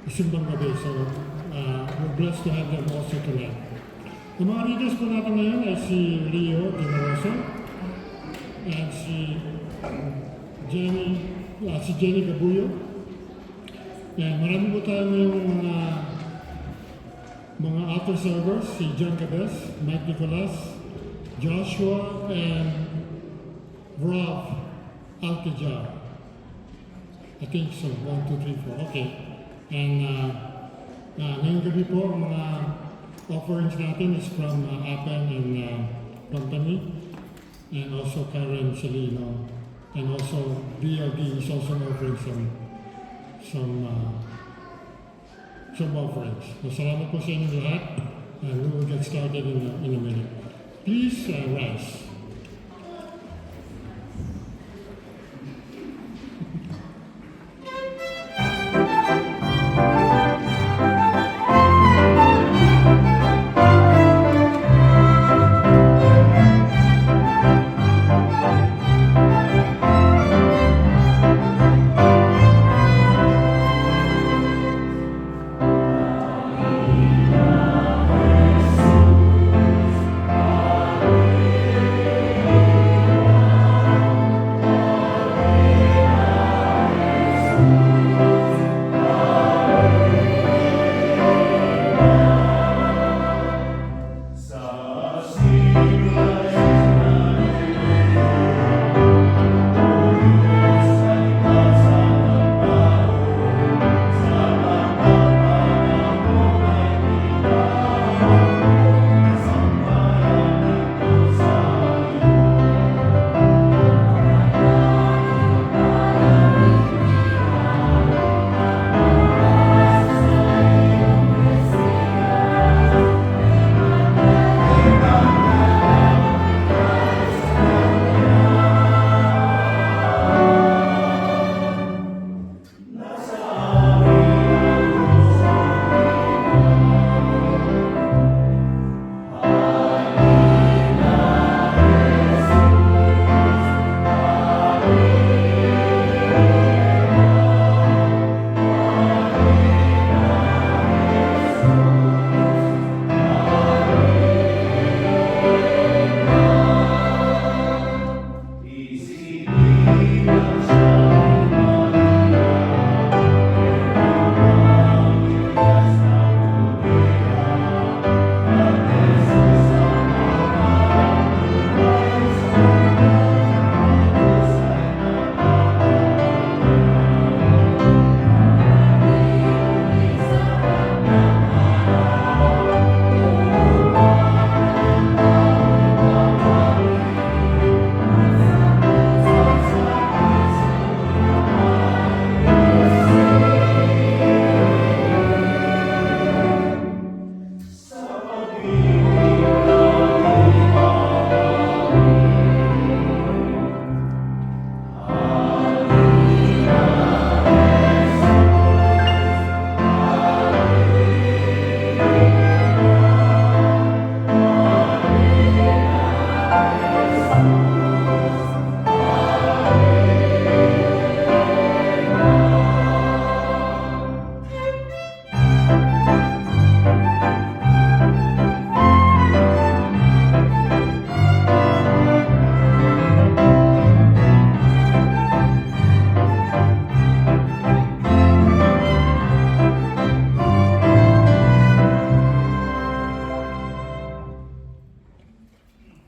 simbang gabi. So, we're blessed to have them also tonight. Ang mga leaders po natin ngayon ay si Rio Generoso and si Jenny Gabuyo. Yan, marami po tayo ngayong mga altar servers, si John Cabez, Mike Nicolas, Joshua, and Rob Altajar. I think so, 1, 2, 3, 4, okay. And ngayong gabi po, ang mga offerings natin is from Appen and Company, and also Karen Salino, and also BLD is also offering some offerings. So, salamat po sa inyo lahat, and we will get started in a minute. Please rise.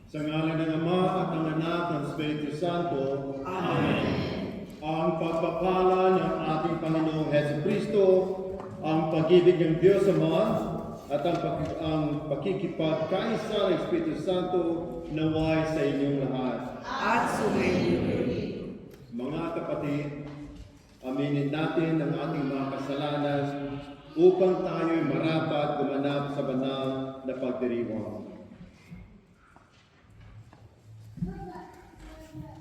Sa ngalan ng Ama at ng Anak at ng Espiritu Santo. Amen. Ang pagpapala ng ating Panginoong Jesucristo, ang pag-ibig ng Diyos Ama, at ang pakikipagkaisa ng Espiritu Santo naway sa inyong lahat. At sumayin. Mga kapatid, aminin natin ang ating mga kasalanan upang tayo'y marapat gumanap sa banal na pagdiriwang. Kasalanan ng mundo.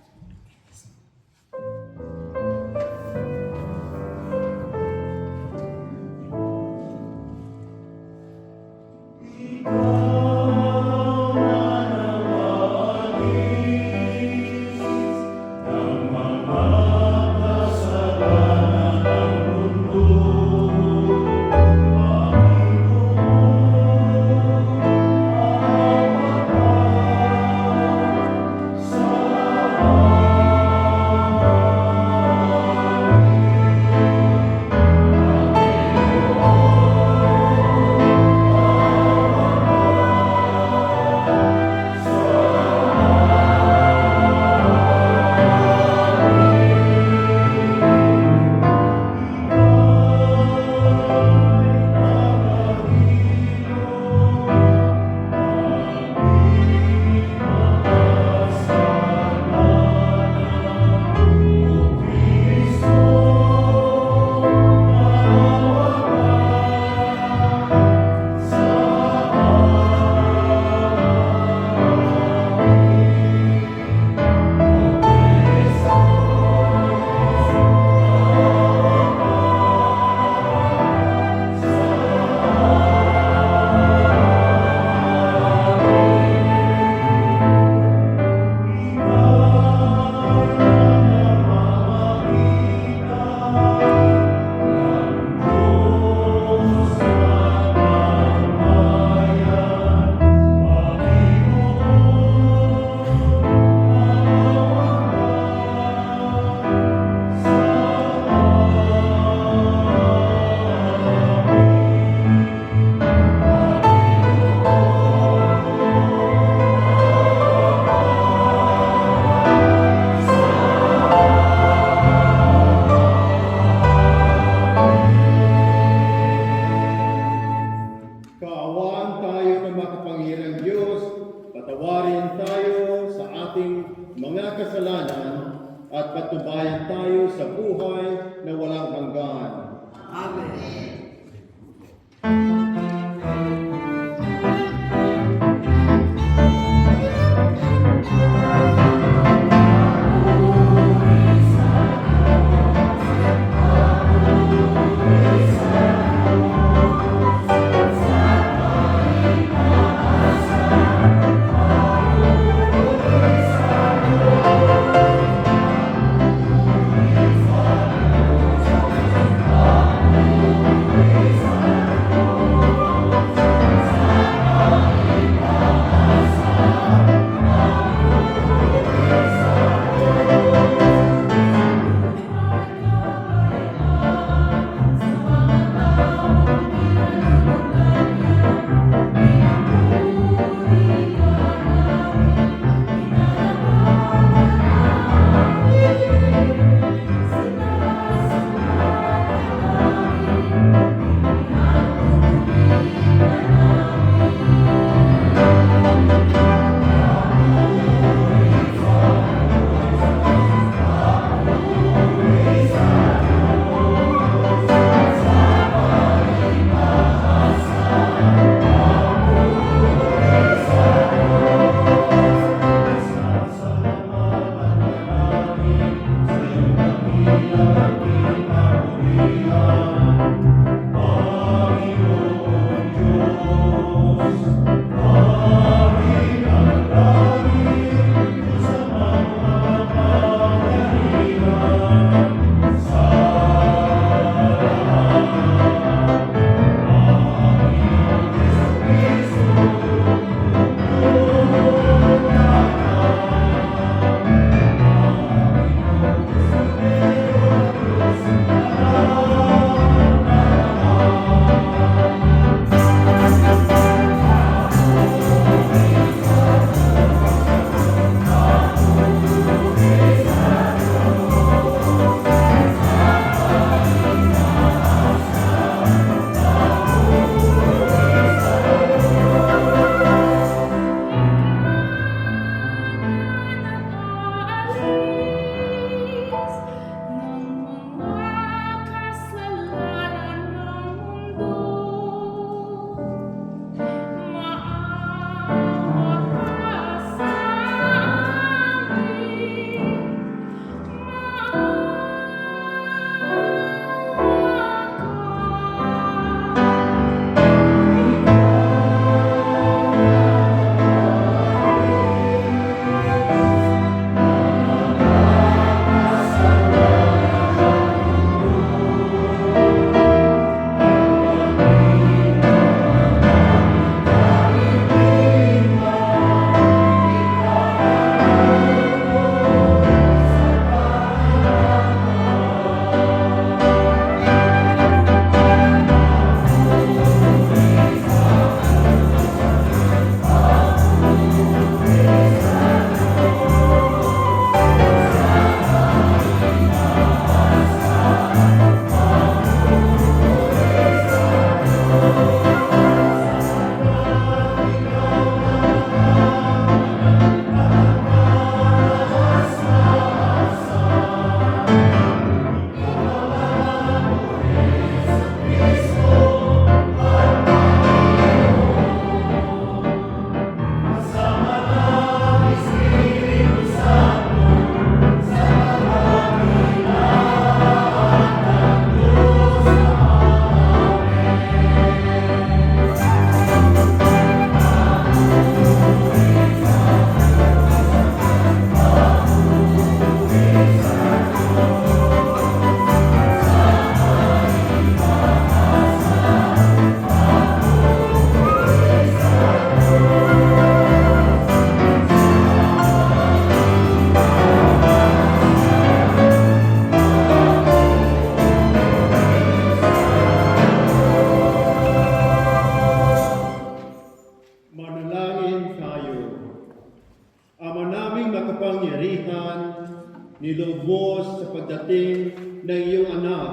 niloob mo sa pagdating ng iyong anak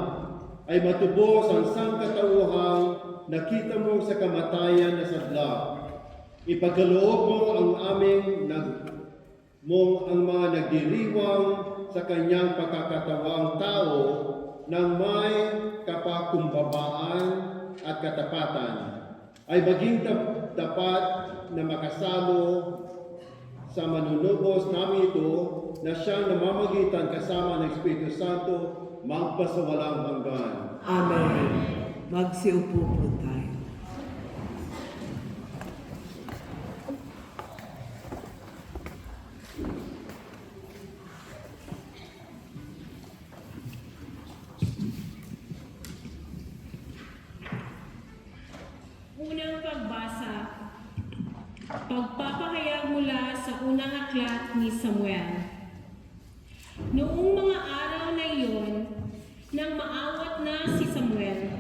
ay matubos ang sangkatauhang nakita mo sa kamatayan na sadla. Ipagkaloob mo ang ang mga nagdiriwang sa kanyang pagkakatawang tao ng may kapakumbabaan at katapatan ay maging dapat na makasalo sa manunubos namin ito na siyang namamagitan kasama ng Espiritu Santo magpasawalang hanggan. Amen. Magsiupo po tayo. Unang pagbasa, pagpapahayag mula sa unang aklat ni Samuel. Noong mga araw na iyon, nang maawat na si Samuel,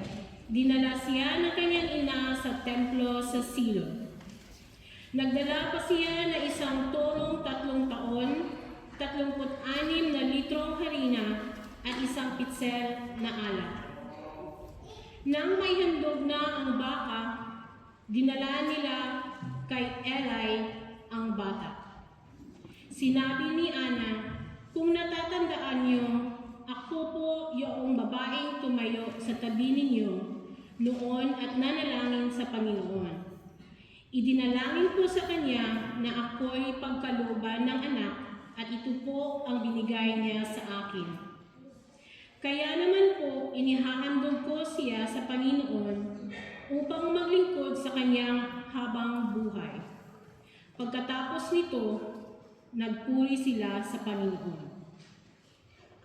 dinala siya ng kanyang ina sa templo sa Silo. Nagdala pa siya na isang turong 3 taon, 36 na litrong harina at isang pitsel na alak. Nang may handog na ang baka, dinala nila kay Eli ang bata. Sinabi ni Ana, "Kung natatandaan niyo, ako po yung babaeng tumayo sa tabi ninyo noon at nanalangin sa Panginoon. Idinalangin ko sa kanya na ako'y pagkalooban ng anak at ito po ang binigay niya sa akin. Kaya naman po inihahandog ko siya sa Panginoon upang maglingkod sa kanyang habang buhay." Pagkatapos nito, nagpuri sila sa Panginoon.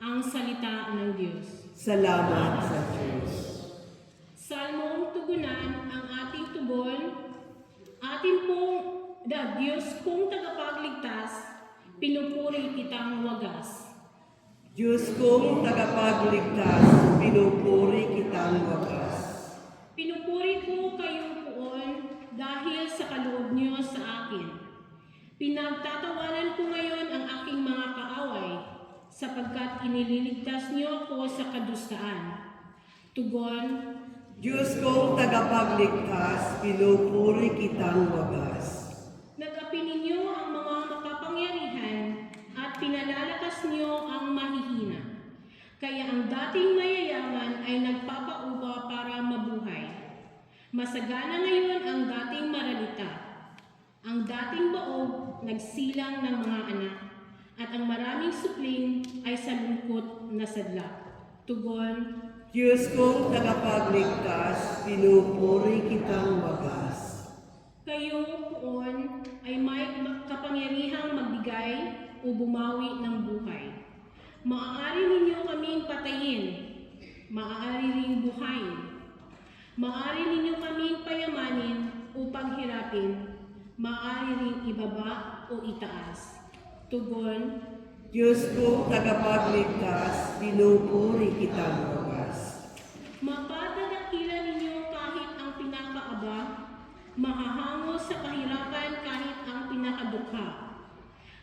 Ang salita ng Diyos. Salamat sa Diyos. Salmong tugunan ang ating tugon, atin pong Diyos kong tagapagligtas, pinupuri kitang wagas. Diyos kong tagapagligtas, pinupuri kitang wagas. Pinupuri ko kayong poon dahil sa kaloob niyo sa akin. Pinagtatawanan ko ngayon ang aking mga kaaway, sapagkat inililigtas niyo ako sa kadustaan. Tugon, Diyos kong tagapagligtas, pinupuri kitang wagas. nag-api ninyo ang mga makapangyarihan at pinalalakas niyo ang mahihina. Kaya ang dating mayayaman ay nagpapaupa para mabuhay. Masagana ngayon ang dating maralita. Ang dating baog nagsilang ng mga anak, at ang maraming supling ay sa lungkot na sadla. Tugon, Diyos kong tagapagligtas, pinupuri kitang wagas. kayo poon ay may kapangyarihang magbigay o bumawi ng buhay. Maaari ninyo kaming patayin, maaari ring buhayin. Maaari ninyo kaming payamanin o paghirapin, maaari ring ibaba o itaas. Tugon, Diyos kong tagapagligtas, pinupuri kitang wagas. mapatadakila ninyo kahit ang pinakaaba, mahahango sa kahirapan kahit ang pinakadukha.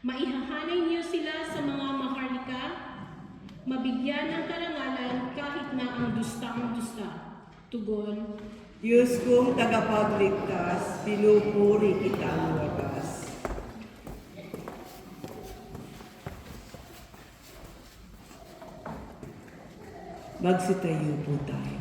Maihahanay niyo sila sa mga maharlika, mabigyan ng karangalan kahit na ang dustang-dusta. Tugon, Diyos kong tagapagligtas, pinupuri kitang wagas. Magsitayo po tayo.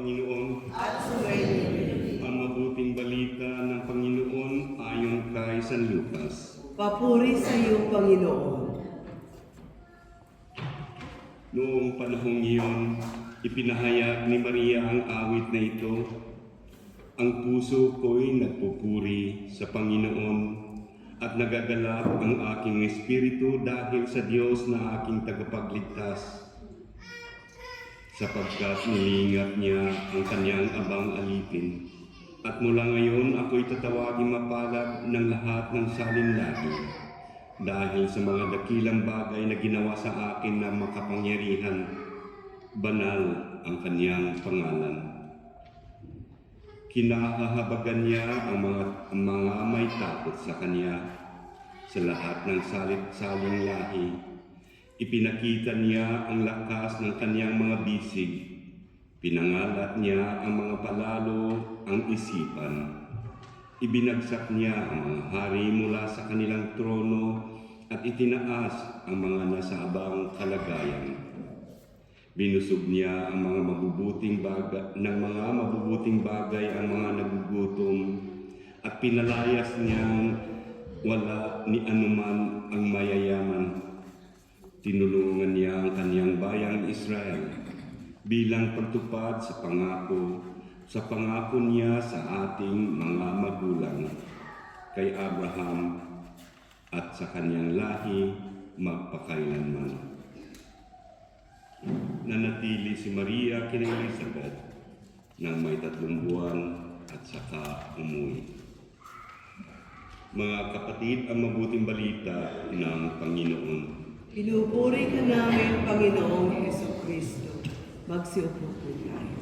Panginoon. at sumainyo. Ang mabuting balita ng Panginoon ayon kay San Lucas. Papuri sa iyo, Panginoon. Noong panahong iyon, ipinahayag ni Maria ang awit na ito. Ang puso ko'y nagpupuri sa Panginoon at nagagalak ang aking espiritu dahil sa Diyos na aking tagapagligtas, sapagkat nilingat niya ang kanyang abang alipin. At mula ngayon ako'y tatawagin mapalad ng lahat ng salinlahi, dahil sa mga dakilang bagay na ginawa sa akin na makapangyarihan. Banal ang kanyang pangalan. Kinahahabagan niya ang mga may takot sa kanya sa lahat ng saling lahi. Ipinakita niya ang lakas ng kanyang mga bisig. Pinangalat niya ang mga palalo ang isipan. Ibinagsak niya ang mga hari mula sa kanilang trono at itinaas ang mga nasa abang kalagayan. Binusog niya ang mga mabubuting bagay ang mga nagugutom at pinalayas niyang wala ni anuman ang mayayaman. Tinulungan niya ang kanyang bayang Israel bilang pagtupad sa pangako niya sa ating mga magulang, kay Abraham at sa kanyang lahi magpakailanman. Nanatili si Maria kina Elizabeth nang may 3 buwan at saka umuwi. Mga kapatid, ang mabuting balita ng Panginoon. Pinupuri ka namin, Panginoong Heso Kristo. Magsiupo po tayo.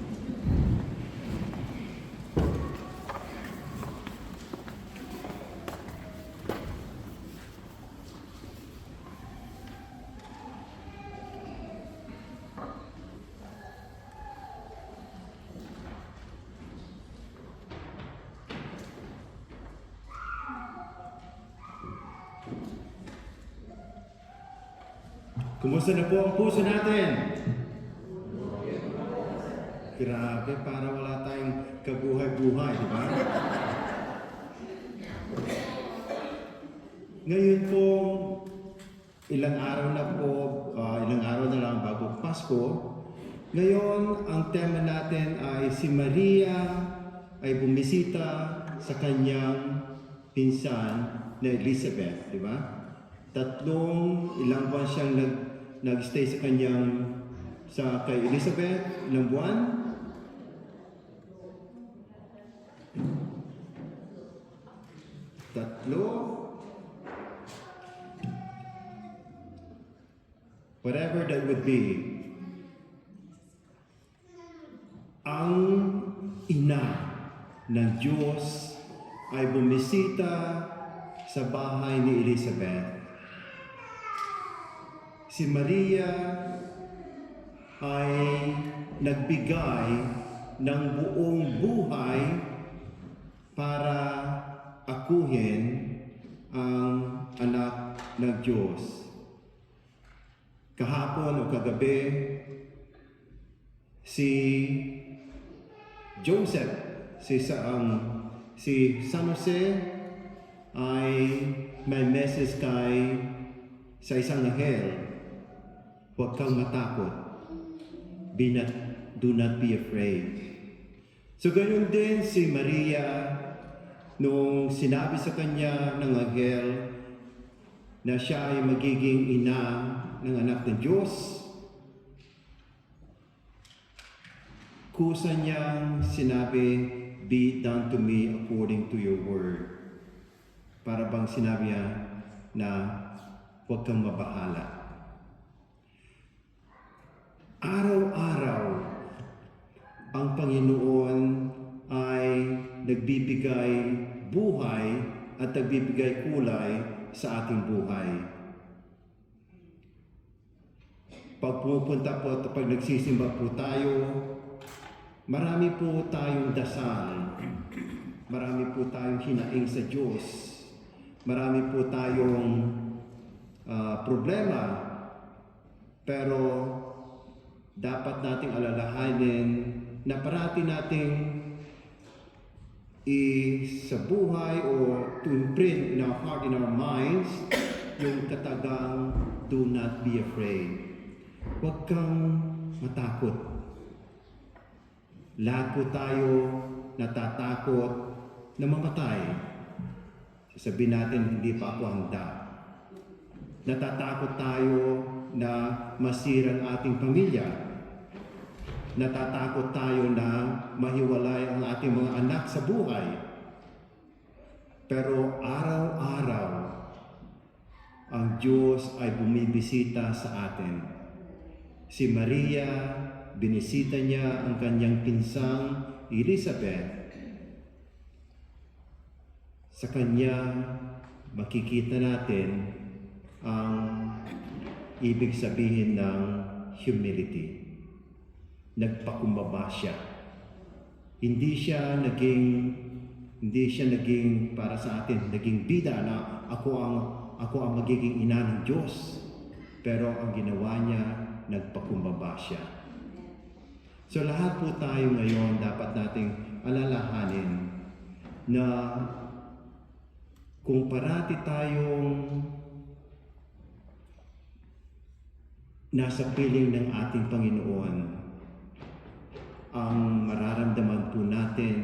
Kumusta na po ang puso natin? Grabe, para wala tayong kabuhay-buhay, di ba? Ngayon po, ilang araw na lang bago Pasko. Ngayon, ang tema natin ay si Maria ay bumisita sa kanyang pinsan na Elizabeth, di ba? Ilang buwan siyang nag-stay sa kay Elizabeth, ilang buwan? Whatever that would be. Ang ina ng Diyos ay bumisita sa bahay ni Elizabeth. Si Maria ay nagbigay ng buong buhay para akuhin ang anak ng Diyos. Kahapon o kagabi, si Joseph, si San Jose ay may message sa isang anghel. Huwag kang matakot. Do not be afraid. So ganyan din si Maria, nung sinabi sa kanya ng anghel na siya ay magiging ina ng anak ng Diyos, kusa niyang sinabi, "Be done to me according to your word." Para bang sinabi niya na huwag kang mabahala. Araw-araw, ang Panginoon ay nagbibigay buhay at nagbibigay kulay sa ating buhay. Pag nagsisimba po tayo, marami po tayong dasal, marami po tayong hinaing sa Diyos, marami po tayong problema, pero dapat nating alalahanin na parati nating sa buhay o to imprint in our heart, in our minds, yung katagang, do not be afraid. Huwag kang matakot. Lahat po tayo natatakot na mamatay. Sabihin natin, hindi pa ako handa. Natatakot tayo na masira ang ating pamilya. Natatakot tayo na mahiwalay ang ating mga anak sa buhay. Pero araw-araw, ang Diyos ay bumibisita sa atin. Si Maria, binisita niya ang kanyang pinsang Elizabeth. Sa kanya, makikita natin ang ibig sabihin ng humility. Nagpakumbaba siya. Hindi siya naging para sa atin, naging bida na ako ang magiging ina ng Diyos. Pero ang ginawa niya, nagpakumbaba siya. So lahat po tayo ngayon dapat nating alalahanin na kung parati tayong nasa piling ng ating Panginoon, ang mararamdaman po natin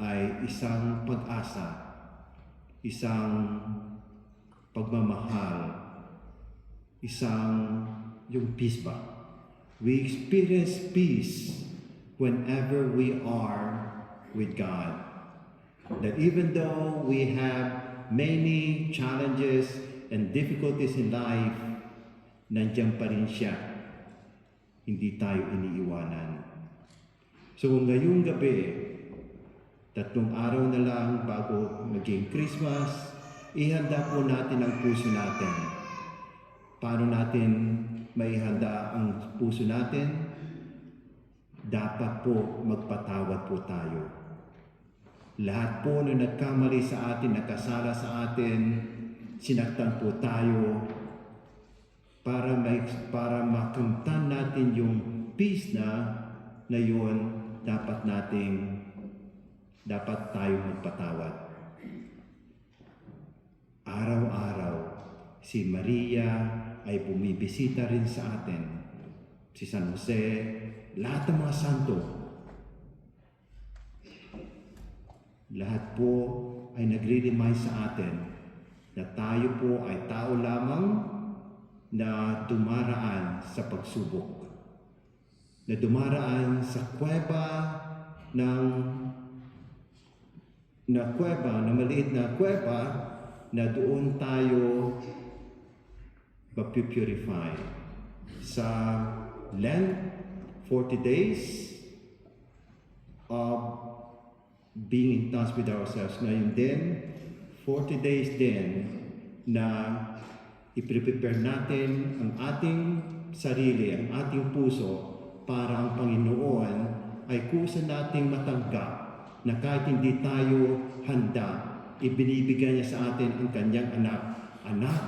ay isang pag-asa, isang pagmamahal, isang yung peace ba? We experience peace whenever we are with God. That even though we have many challenges and difficulties in life, nandiyan pa rin siya. Hindi tayo iniiwanan. So ngayong gabi, 3 araw na lang bago maging Christmas, ihanda po natin ang puso natin. Paano natin maihanda ang puso natin? Dapat po magpatawad po tayo. Lahat po na nagkamali sa atin, nakasala sa atin, sinaktan po tayo para makamtan natin yung peace na yun, dapat tayo magpatawad. Araw-araw, si Maria ay bumibisita rin sa atin. Si San Jose, lahat ng mga santo, lahat po ay nagre-remind sa atin na tayo po ay tao lamang na dumaraan sa pagsubok, na dumaraan sa na maliit na kuweba, na doon tayo mapipurify. Sa Lent, 40 days of being in touch with ourselves. Ngayon din, 40 days din na i-prepare natin ang ating sarili, ang ating puso para ang Panginoon ay kusa nating matanggap na kahit hindi tayo handa, ibinibigay niya sa atin ang kanyang anak. Anak,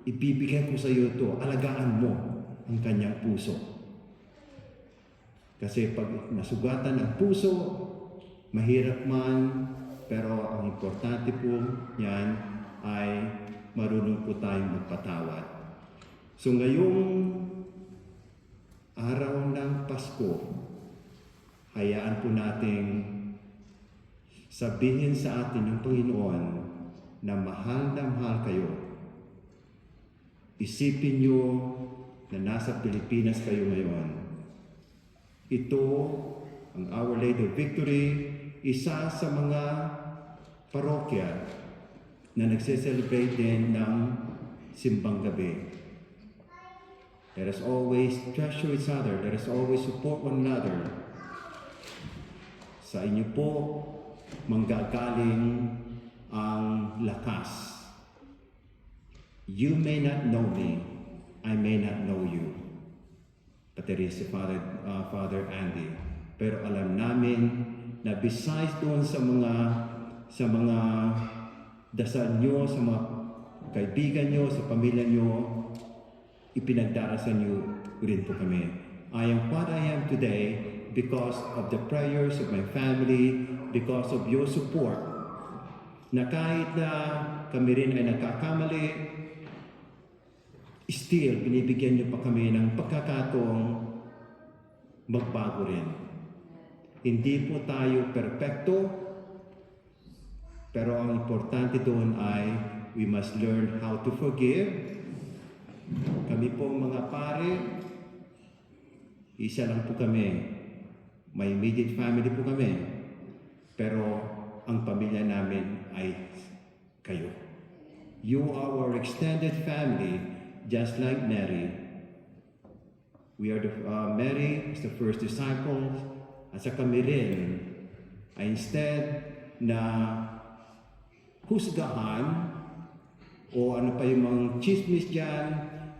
ibibigay ko sa iyo ito, alagaan mo ang kanyang puso. Kasi pag nasugatan ang puso, mahirap man, pero ang importante po yan ay marunong po tayong magpatawad. So ngayong araw ng Pasko, hayaan po nating sabihin sa atin ng Panginoon na mahal kayo. Isipin nyo na nasa Pilipinas kayo ngayon. Ito, ang Our Lady of Victory, isa sa mga parokya na nagse-celebrate din ng simbang gabi. Let us always treasure each other. Let us always support one another. Sa inyo po, manggagaling ang lakas. You may not know me. I may not know you. But there is si Father Andy. Pero alam namin na besides doon sa mga dasal nyo, sa mga kaibigan nyo, sa pamilya nyo, ipinagdarasan nyo rin po kami. I am what I am today because of the prayers of my family, because of your support, na kahit na kami rin ay nagkakamali, still, binibigyan niyo pa kami ng pagkakataong magbago rin. Hindi po tayo perpekto, pero ang importante doon ay we must learn how to forgive. Kami po mga pare, isa lang po kami. May immediate family po kami. Pero ang pamilya namin ay kayo. You are our extended family, just like Mary. We are Mary is the first disciple, at sa kami rin ay instead na husgahan o ano pa yung mga chismis dyan,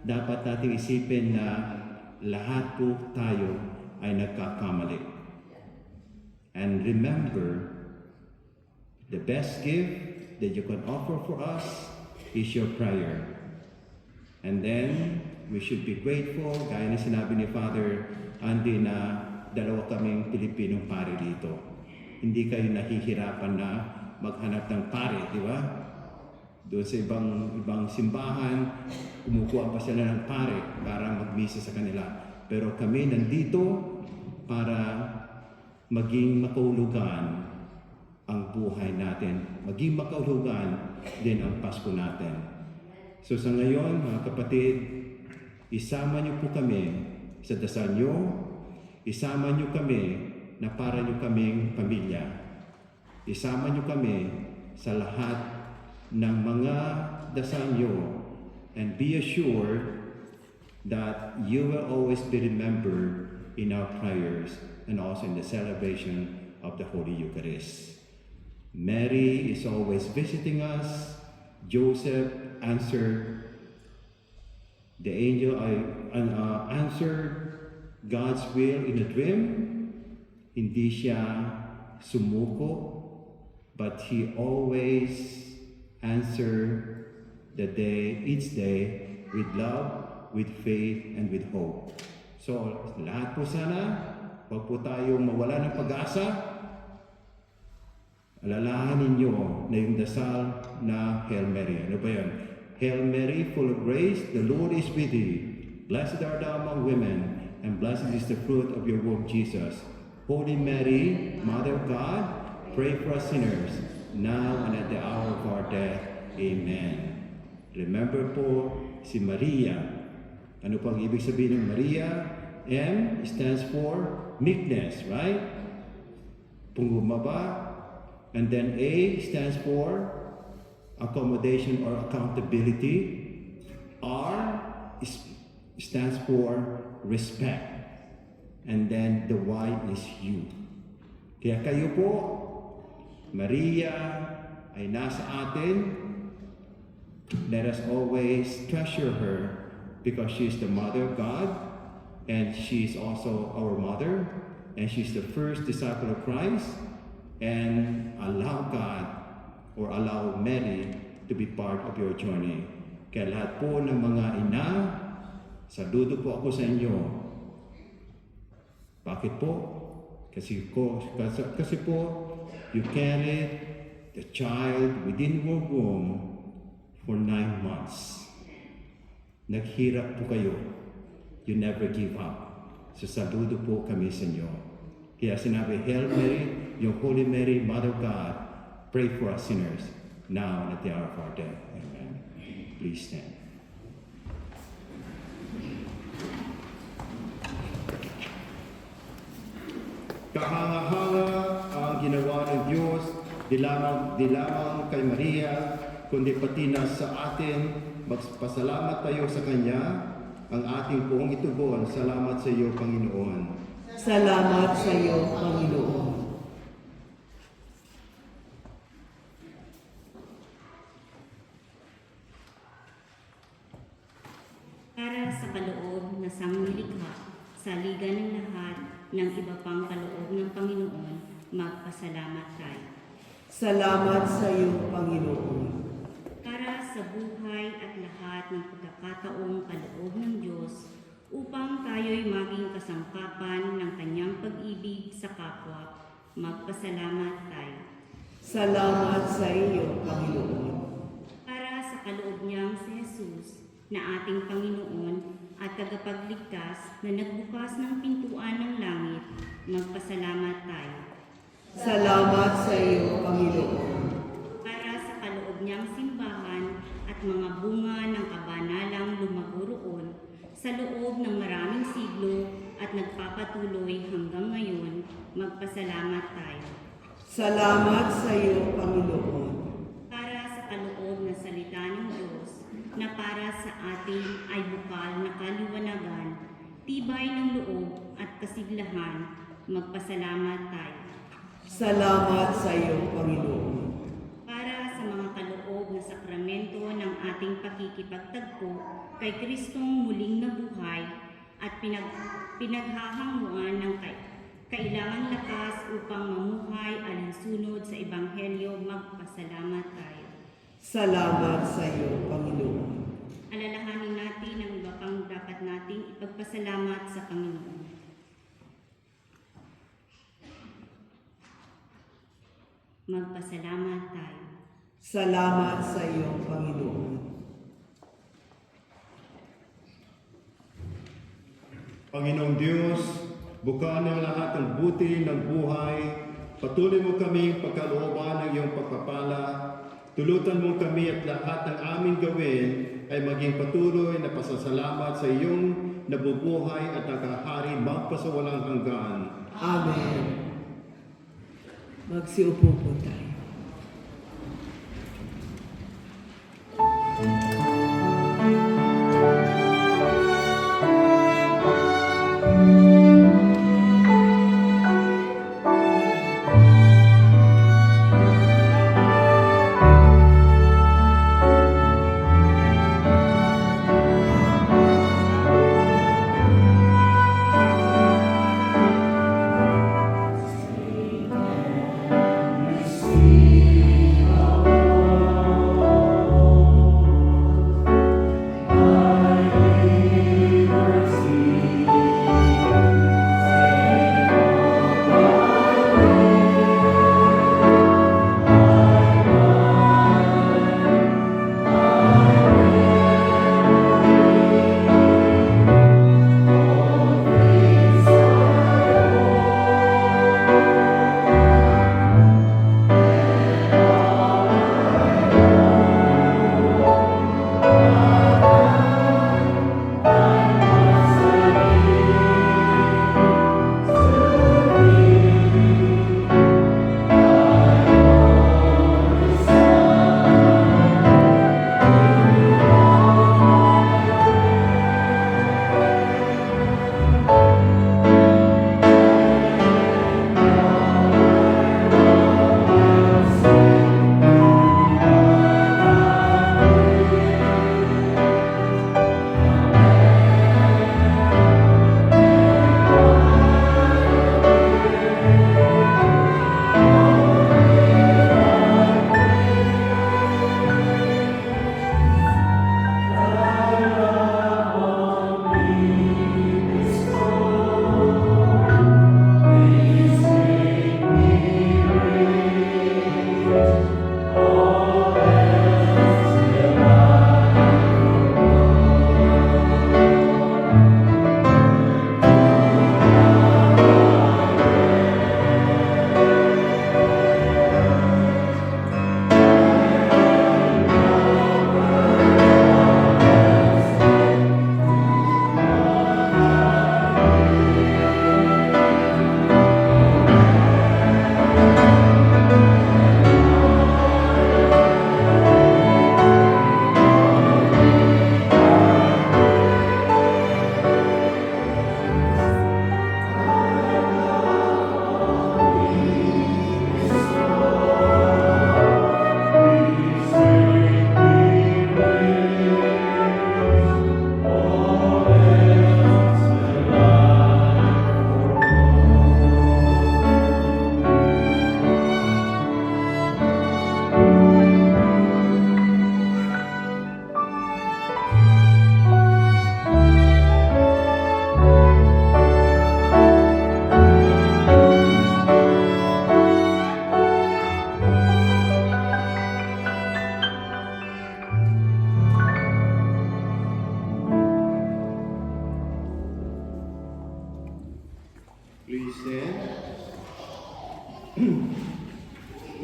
dapat nating isipin na lahat po tayo ay nagkakamali. And remember, the best gift that you can offer for us is your prayer. And then, we should be grateful, gaya na sinabi ni Father Andy na dalawa kaming Pilipinong pare dito. Hindi kayo nahihirapan na maghanap ng pare, di ba? Doon sa ibang simbahan, kumukuha pa sila ng pare para magmisa sa kanila. Pero kami nandito para maging makahulugan ang buhay natin. Maging makahulugan din ang Pasko natin. So sa ngayon, mga kapatid, isama niyo po kami sa dasal niyo. Isama niyo kami na para niyo kaming pamilya. Isama niyo kami sa lahat ng mga dasal niyo. And be assured that you will always be remembered in our prayers and also in the celebration of the Holy Eucharist. Mary is always visiting us. Joseph answered. The angel answered God's will in a dream. Hindi siya sumuko, but he always answered each day with love, with faith, and with hope. So, lahat po sana, huwag po tayong mawala ng pag-asa. Alalahanin niyo na yung dasal na Hail Mary. Ano ba yan? Hail Mary, full of grace, the Lord is with you. Blessed art thou among women, and blessed is the fruit of your womb, Jesus. Holy Mary, Mother of God, pray for us sinners, now and at the hour of our death. Amen. Remember po si Maria. Ano pang ibig sabihin ng Maria? M stands for meekness, right? Pungumaba. And then A stands for accommodation or accountability. R stands for respect. And then the Y is you. Kaya kayo po, Maria ay nasa atin. Let us always treasure her because she is the Mother of God and she is also our mother and she's the first disciple of Christ. And allow God or allow Mary to be part of your journey. Kaya lahat po ng mga ina, saludo po ako sa inyo. Bakit po? Kasi po, you carried the child within your womb for 9 months. Naghirap po kayo. You never give up. So saludo po kami sa inyo. Kaya sinabi, Hail Mary, your Holy Mary, Mother of God, pray for us sinners, now and at the hour of our death. Amen. Please stand. Kahanga-hanga ang ginawa ng Diyos, di lamang kay Maria, kundi pati na sa atin. Magpasalamat tayo sa Kanya, ang ating buong itugon. Salamat sa iyo, Panginoon. Salamat sa iyo, Panginoon. Para sa kaloob na sangnilikha, sa liga ng lahat ng iba pang kaloob ng Panginoon, magpasalamat tayo. Salamat sa iyo, Panginoon. Para sa buhay at lahat ng pagkakataong kaloob ng Diyos upang tayo'y maging kasangkapan ng kanyang pag-ibig sa kapwa. Magpasalamat tayo. Salamat sa iyo, Panginoon. Para sa kaloob niyang si Jesus na ating Panginoon at tagapagligtas na nagbukas ng pintuan ng langit, magpasalamat tayo. Salamat sa iyo, Panginoon. Para sa kaloob niyang simbahan at mga bunga ng kabanalang lumago roon sa loob ng maraming siglo at nagpapatuloy hanggang ngayon, magpasalamat tayo. Salamat sa iyo, Panginoon. Para sa kaloob na salita ng Diyos na para sa atin ay bukal na kaliwanagan, tibay ng loob at kasiglahan, magpasalamat tayo. Salamat sa iyo, Panginoon. Para sa mga kaloob na sakramento ng ating pakikipagtagpo kay Kristong muling nabuhay at pinaghahanguan ng kailangan lakas upang mamuhay alinsunod sa Ebanghelyo, magpasalamat tayo. Salamat sa iyo, Panginoon. Alalahanin natin ang iba pang dapat nating ipagpasalamat sa Panginoon. Magpasalamat tayo. Salamat sa iyo, Panginoon. Panginoong Diyos, bukaan ng lahat ng buti ng buhay, patuloy mo kaming pagkalooban ng iyong pagpapala, tulutan mo kami at lahat ng aming gawin ay maging patuloy na pasasalamat sa iyong nabubuhay at nakahari magpasawalang hanggan. Amen. Magsiupo po tayo. See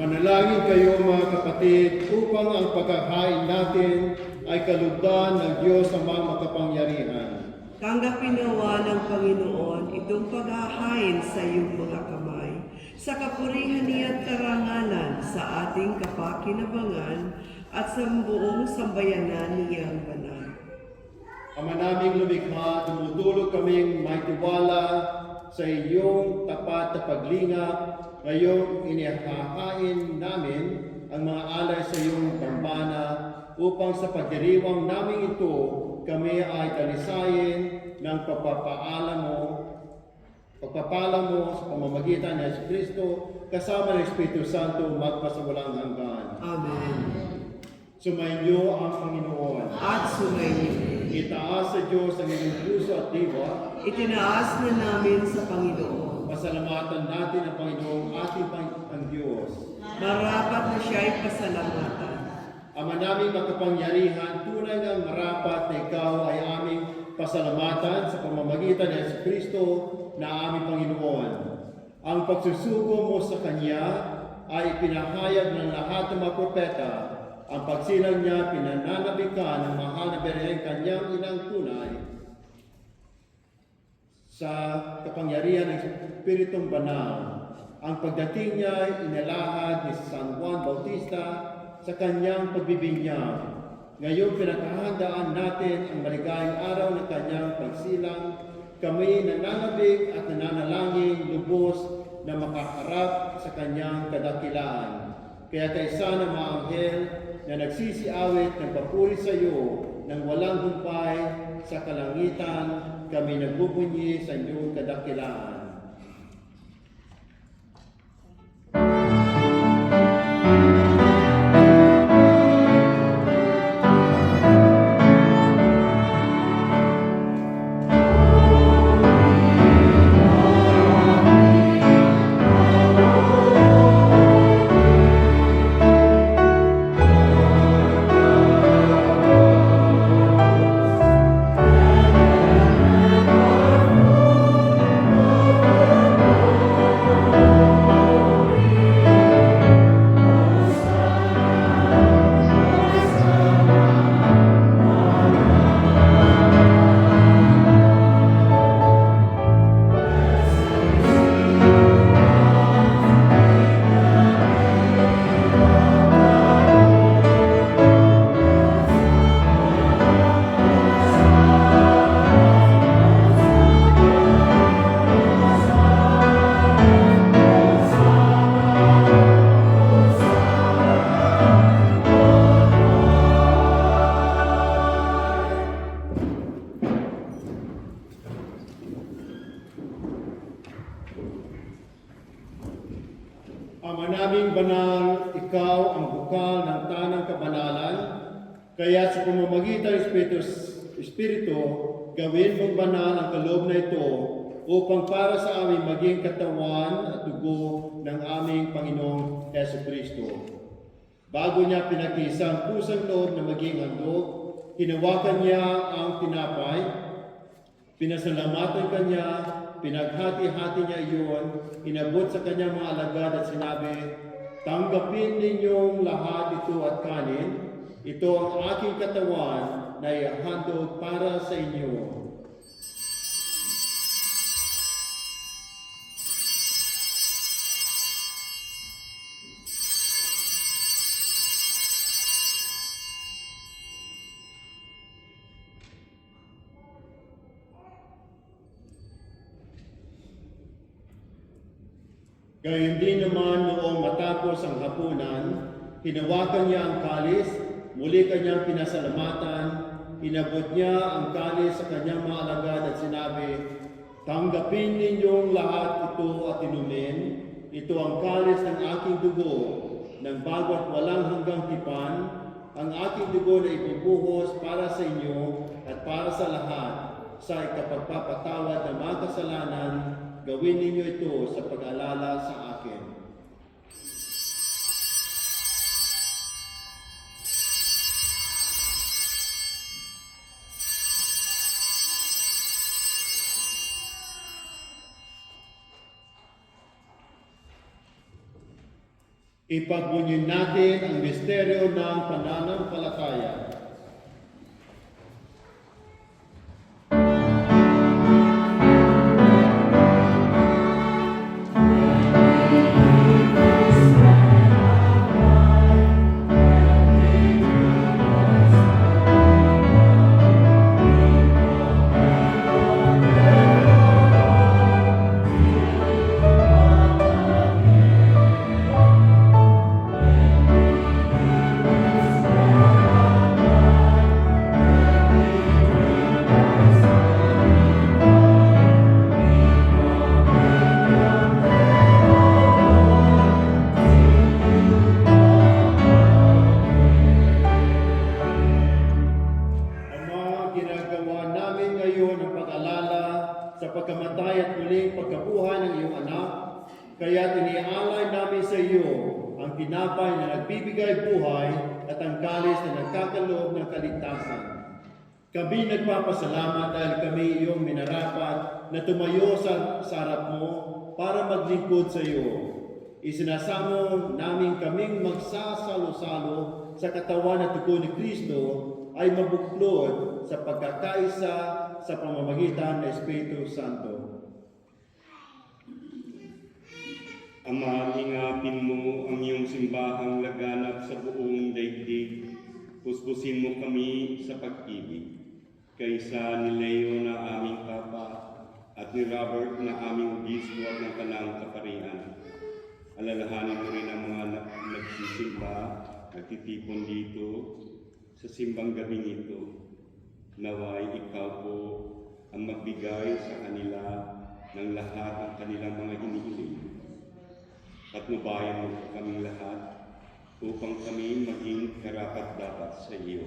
Manalangin kayo mga kapatid upang ang pagkakain natin ay kalugdan ng Diyos ang mga makapangyarihan. Tanggapin nawa ng Panginoon itong paghahain sa iyong mga kamay, sa kapurihan niya at karangalan sa ating kapakinabangan at sa buong sambayanan niyang banal. Ama naming lumikha, dumudulog kaming may tiwala sa iyong tapat na paglingap. Ngayong inihahain namin ang mga alay sa iyong dambana upang sa pagdiriwang namin ito, kami ay dalisayin ng pagpapala mo sa pamamagitan ng Yesu Kristo kasama ng Espiritu Santo magpasawalang hanggan. Amen. Sumainyo ang Panginoon. At sumayin. Itaas sa Diyos ang inyong puso at diwa. Itinaas na namin sa Panginoon. Pasalamatan natin ang Panginoong ating ang Diyos. Marapat na siya ay pasalamatan. Ama namin makapangyarihan, tunay ng marapat na ikaw ay aming pasalamatan sa pamamagitan ng Yesu Kristo na aming Panginoon. Ang pagsusugo mo sa Kanya ay pinahayag ng lahat ng mga propeta. Ang pagsilang niya pinananabikan ng mahal na Birheng Kanyang inang tunay sa kapangyarihan ng Espiritong Banal. Ang pagdating niya inalahad ni San Juan Bautista sa kanyang pagbibinyag. Ngayon pinaghahandaan natin ang maligayang araw ng kanyang pagsilang. Kami nananabik at nananalangin lubos na makaharap sa kanyang kadakilaan. Kaya kaysa ng mga anghel na nagsisiawit ng papuri sa iyo ng walang humpay sa kalangitan, kami nagbubunyi sa inyong kadakilaan. Ama naming banal, ikaw ang bukal ng tanang kabanalan, kaya sa pamamagitan ng Espiritu, gawin mong banal ang kaloob na ito upang para sa amin maging katawan at dugo ng aming Panginoong Yesu Kristo. Bago niya pinag-iisang pusang loob na maging handog, hinawakan niya ang tinapay, pinasalamatan kanya, pinaghati-hati niya iyon, inabot sa kanyang mga alagad at sinabi, tanggapin ninyong lahat ito at kanin, ito ang aking katawan na ihahandog para sa inyo. Gayon din naman noong matapos ang hapunan, hinawakan niya ang kalis, muli kanyang pinasalamatan, inabot niya ang kalis sa kanyang mga alagad at sinabi, tanggapin ninyong lahat ito at inumin, ito ang kalis ng aking dugo, ng bago at walang hanggang tipan, ang aking dugo na ibubuhos para sa inyo at para sa lahat, sa ikapagpapatawad ng mga kasalanan. Gawin ninyo ito sa pag-alala sa akin. Ipagbunyin natin ang misteryo ng pananampalataya. Ginagawa namin ngayon ang pag-alala sa pagkamatay at muling pagkabuhay ng iyong anak, kaya iniaalay namin sa iyo ang tinapay na nagbibigay buhay at ang kalis na nagkakaloob ng kaligtasan. Kami nagpapasalamat dahil kami iyong minarapat na tumayo sa harap mo para maglingkod sa iyo. Isinasamo namin kaming magsasalo-salo sa katawan at dugo ni Kristo ay mabuklod sa pagkakaisa sa pamamagitan ng Espiritu Santo. Ama, ingapin mo ang iyong simbahang laganap sa buong daigdig. Puspusin mo kami sa pag-ibig. Kaysa ni Leo na aming papa at ni Robert na aming obispo at ng kanang kaparian. Alalahanin mo rin ang mga nagsisimba, nagtitipon dito sa simbang gabing ito. Naway ikaw po ang magbigay sa kanila ng lahat ng kanilang mga hinihiling. Patnubayan mo kaming lahat upang kami maging karapat-dapat sa iyo.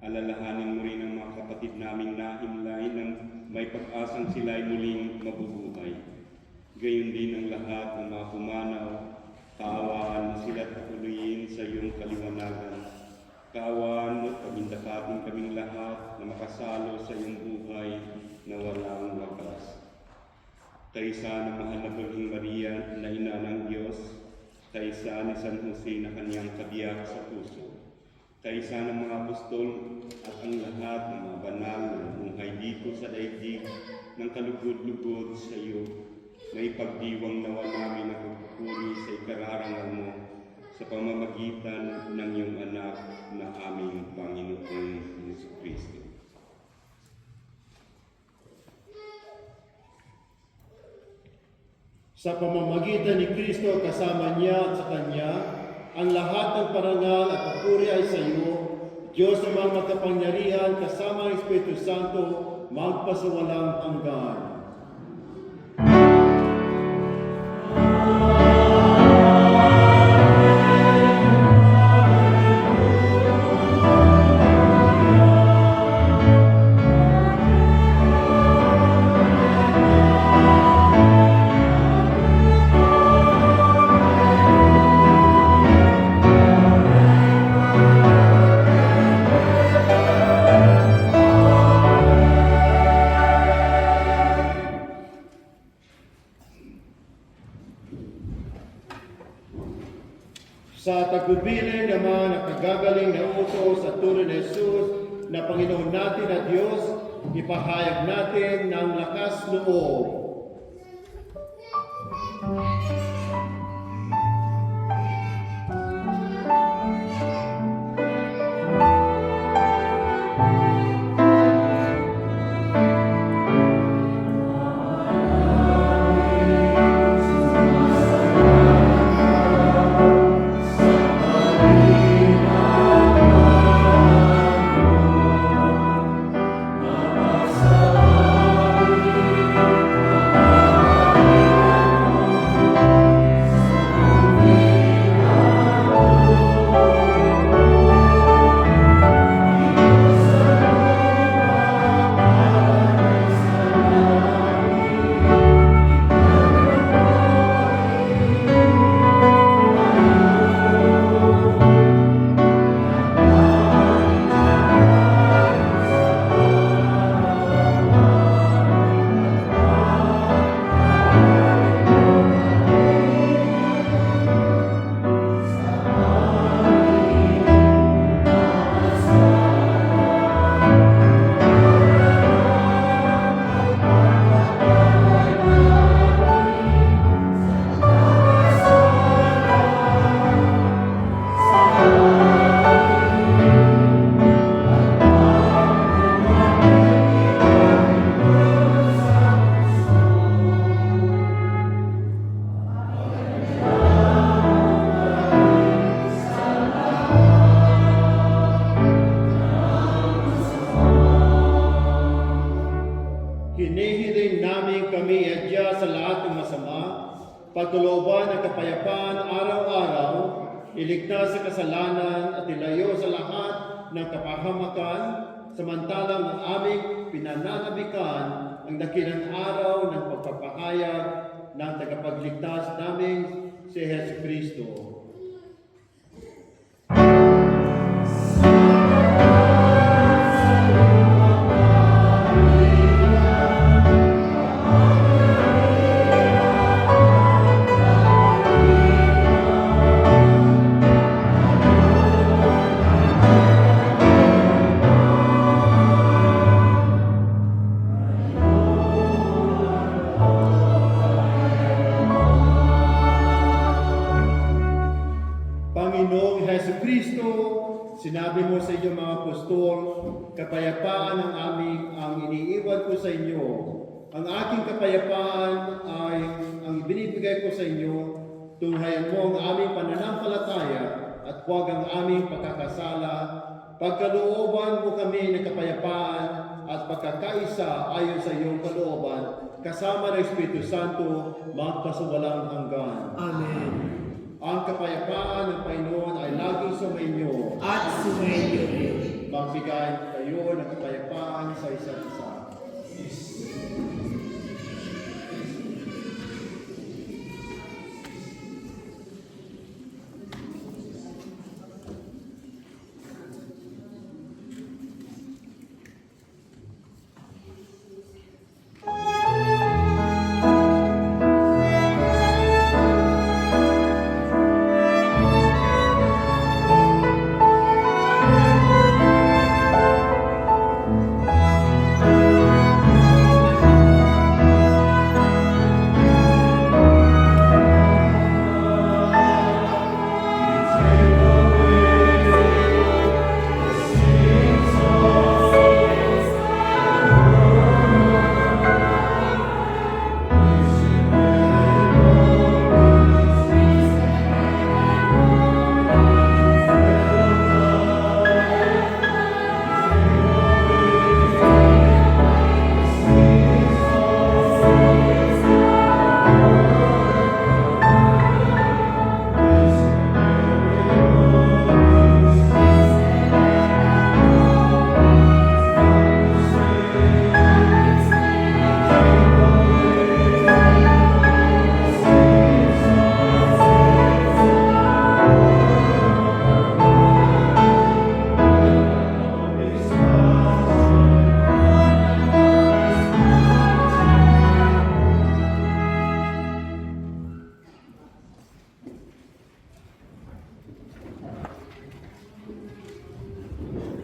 Alalahanin mo rin ang mga kapatid naming nahimlay ng may pag-asang sila'y muling mabubuhay. Gayon din ang lahat ng mga pumanaw, kaawaan mo sila patuloyin sa iyong kaliwanagan. Kaawaan mo at pagindakatin kaming lahat na makasalo sa iyong buhay na walang wakas. Kaysa ng mahal na Birheng Maria na ina ng Diyos, kaysa ni San Jose na kanyang kabiyak sa puso, kaysa ng mga apostol at ang lahat ng mga banal na namuhay dito sa daigdig ng kalugod-lugod sa iyo, may pagdiwang nawa namin ang pagpupuri sa ikararangal mo sa pamamagitan ng iyong anak na aming Panginoong Jesucristo. Sa pamamagitan ni Kristo kasama niya at sa Kanya, ang lahat ng parangal at papuri ay sa iyo, Diyos namang makapangyarihan kasama ang Espiritu Santo, magpasawalang hanggan. Sa tagubilin ng mga nakagagaling na utos sa turo ni Jesus na Panginoon natin at Diyos, ipahayag natin ng lakas loob. pagkalooban ng kapayapaan araw-araw, iligtas sa kasalanan at ilayo sa lahat ng kapahamakan, samantalang ang aming pinananabikan ang dakilang araw ng pagpapahayag ng tagapagligtas namin si Hesus Kristo. Panginoong Hesus Kristo, sinabi mo sa inyong mga apostol, kapayapaan ang iniiwan ko sa inyo. Ang aking kapayapaan ay ang ibinibigay ko sa inyo. Tunghayan mo ang aming pananampalataya at huwag ang aming pagkakasala. Pagkalooban mo kami ng kapayapaan at pagkakaisa ayon sa iyong kalooban, kasama ng Espiritu Santo, magpasawalang hanggan. Amen. Ang kapayapaan ng Panginoon ay laging sumainyo. At sumainyo rin. Magbigay kayo ng kapayapaan sa isa't isa.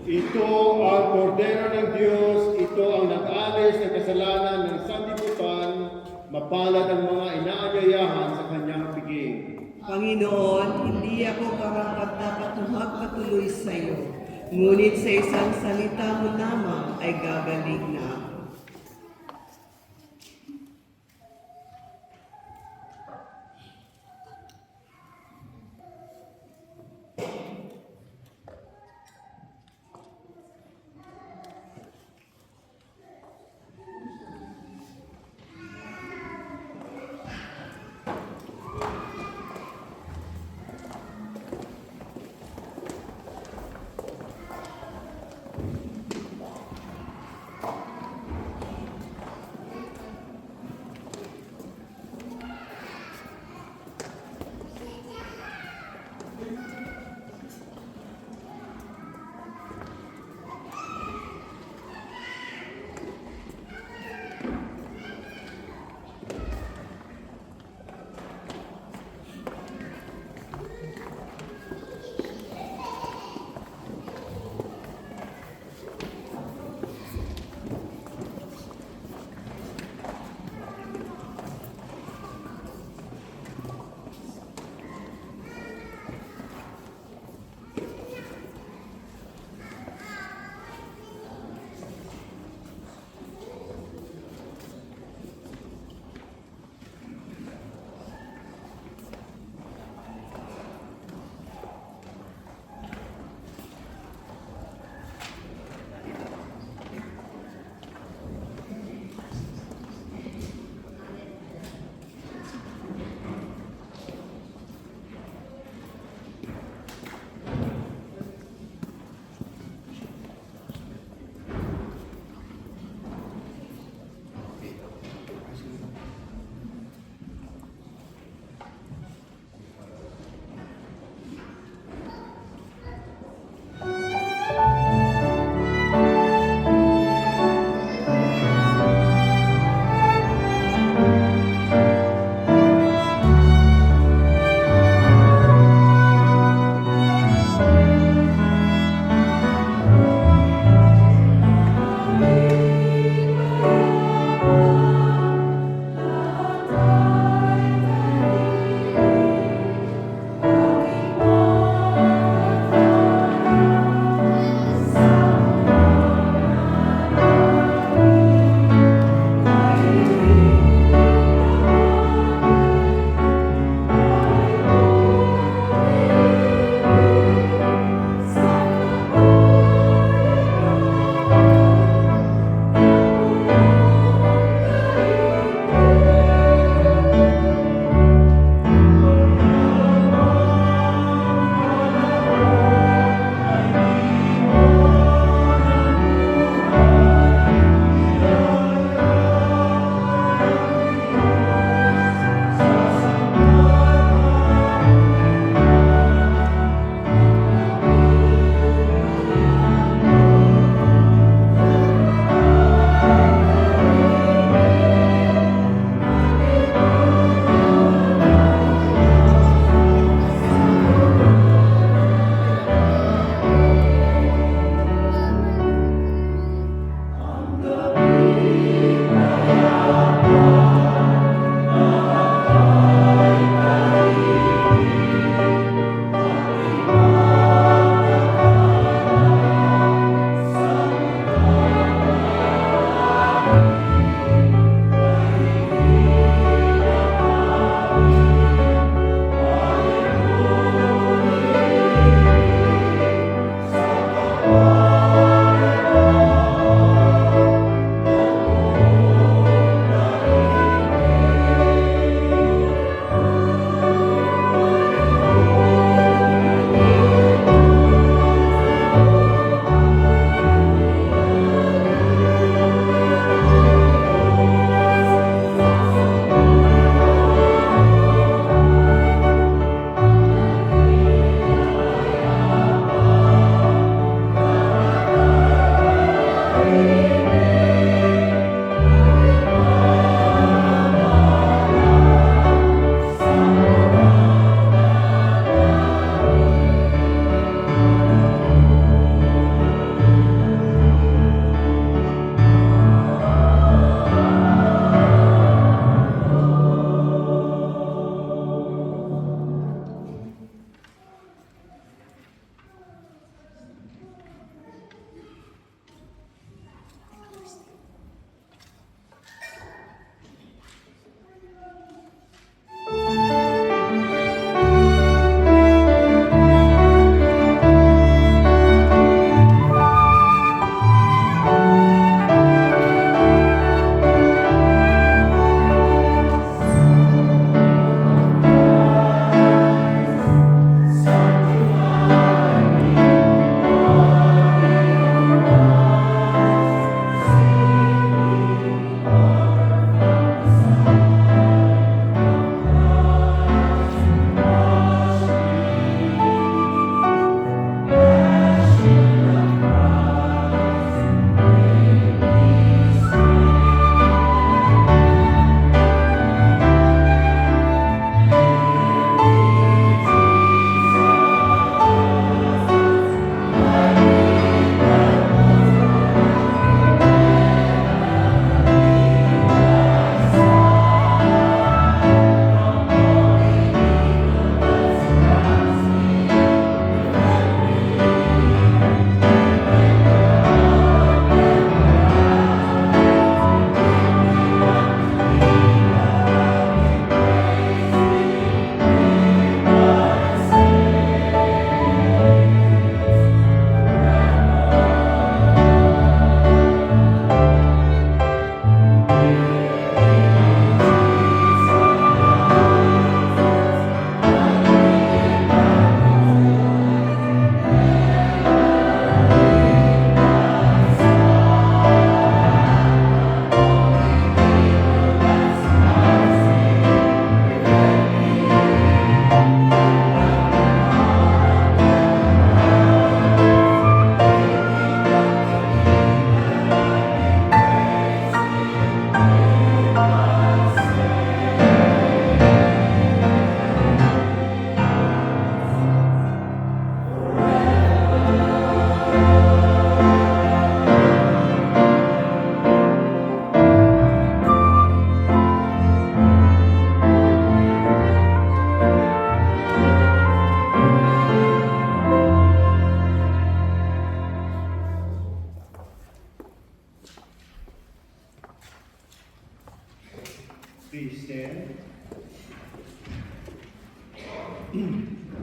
Ito ang kordero ng Diyos, ito ang nag-alis ng kasalanan ng sanlibutan, mapalad ang mga inaanyayahan sa kanyang piging. Panginoon, hindi ako karapat-dapat magpatuloy sa iyo, ngunit sa isang salita mo lamang ay gagaling na ako.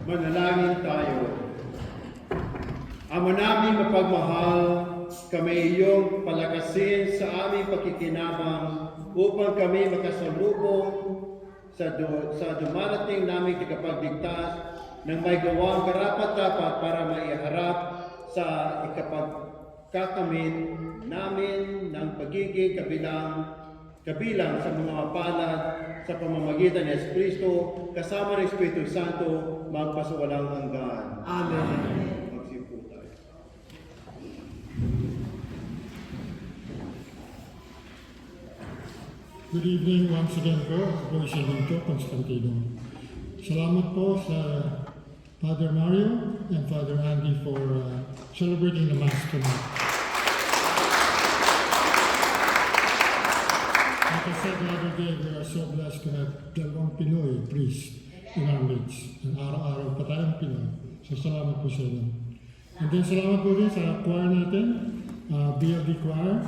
Manalangin tayo. Ama namin mapagmahal, kami iyong palakasin sa aming pakikinabang upang kami makasalubong sa dumarating naming ikapagligtas ng may gawang karapat-dapat para maiharap sa ikapagkakamit namin ng pagiging kabilang sa mga mapalad sa pamamagitan ni Kristo kasama ng Espiritu Santo magpasawalang hanggan. Amen. Magsipo tayo. Good evening once again po. Ako si Lito Constantino. Salamat po sa Father Mario and Father Andy for celebrating the Mass tonight. Like I said the other day, we are so blessed to have dalawang Pinoy priest in our midst. And araw-araw pa tayong Pinoy. So salamat po sa inyo. And then salamat po din sa choir natin, BLD Choir.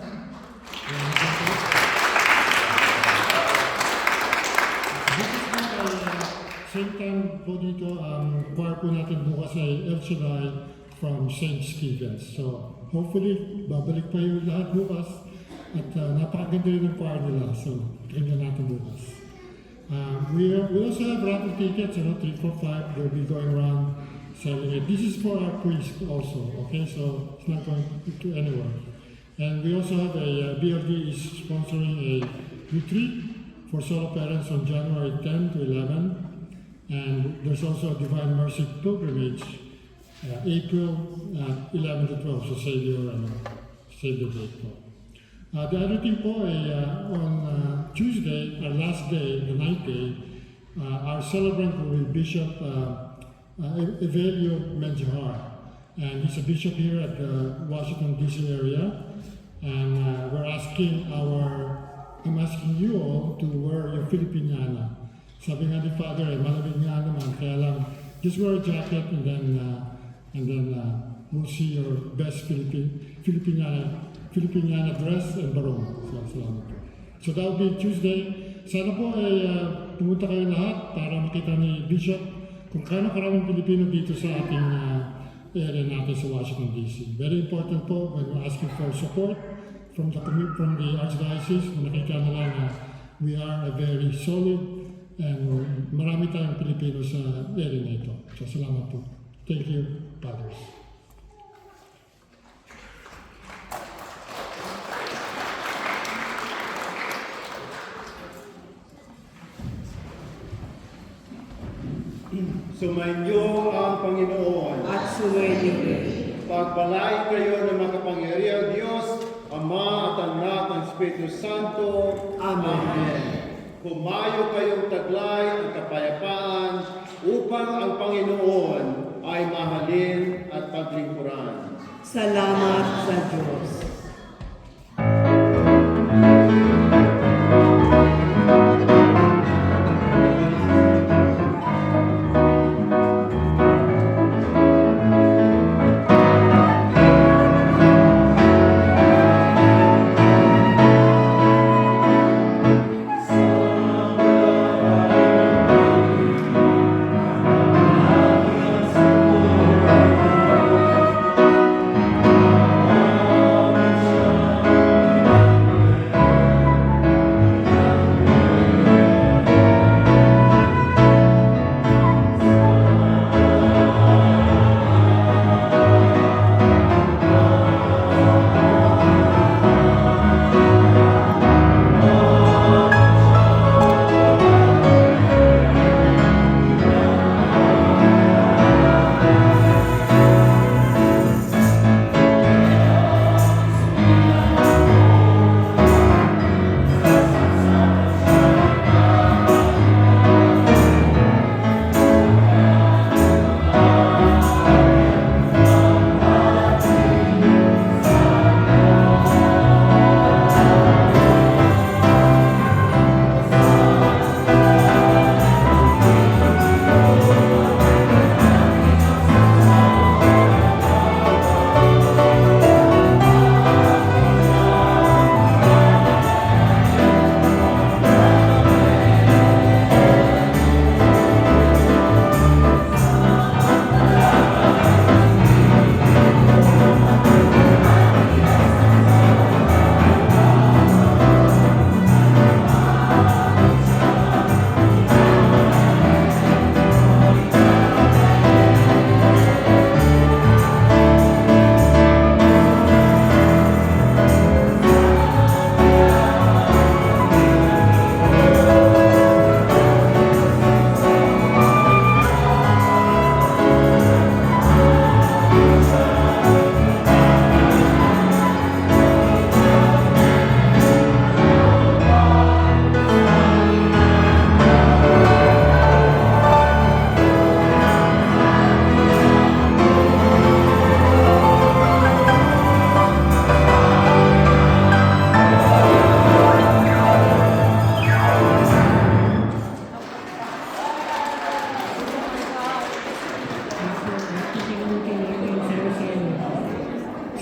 Same time po dito, ang choir po natin bukas ay El Shaddai from St. Stephen's. So hopefully, babalik pa yung lahat bukas. At napakaganda rin ang choir nila. So, tingnan natin bukas. We also have raffle tickets, 3 for 5. They'll be going around selling it. This is for our priest also, okay? So, it's not going to anywhere. And we also have BLD is sponsoring a retreat for solo parents on January 10 to 11. And there's also a Divine Mercy pilgrimage, April 11 to 12. So, save the date po. The other thing po ay on Tuesday, our last day, the night day, our celebrant will be Bishop Evelio Menjihar. And he's a bishop here at the Washington, D.C. area. And I'm asking you all to wear your Filipiniana. Sabi nga ni Father, malamig nga naman, kaya lang, just wear a jacket and then we'll see your best Filipiniana dress and barong. So, salamat po. So that will be Tuesday. Sana po ay pumunta kayo lahat para makita ni Bishop kung kano karaming Pilipino dito sa ating area natin sa Washington, D.C. Very important po when we're asking for support from the Archdiocese. Nakita nila na we are a very solid and marami tayong Pilipino sa area na ito. So salamat po. Thank you, Fathers. Sumainyo ang Panginoon. At sumainyo rin. Pagpalain kayo ng makapangyarihang Diyos, Ama at Anak ng Espiritu Santo. Amen. Humayo kayong taglay ang kapayapaan upang ang Panginoon ay mahalin at paglingkuran. Salamat sa Diyos.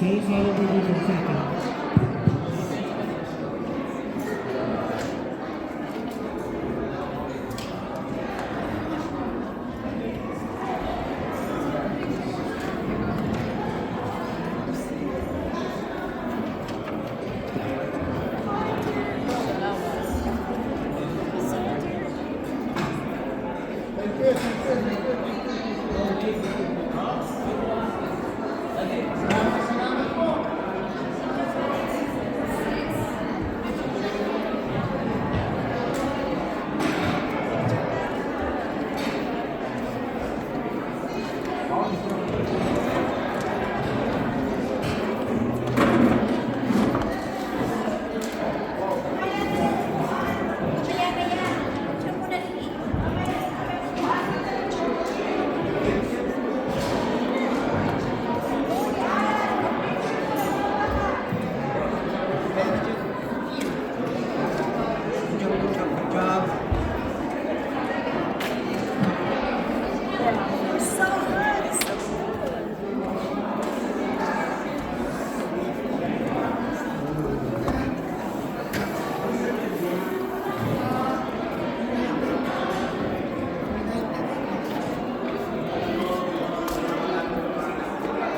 Say solemnly for a second.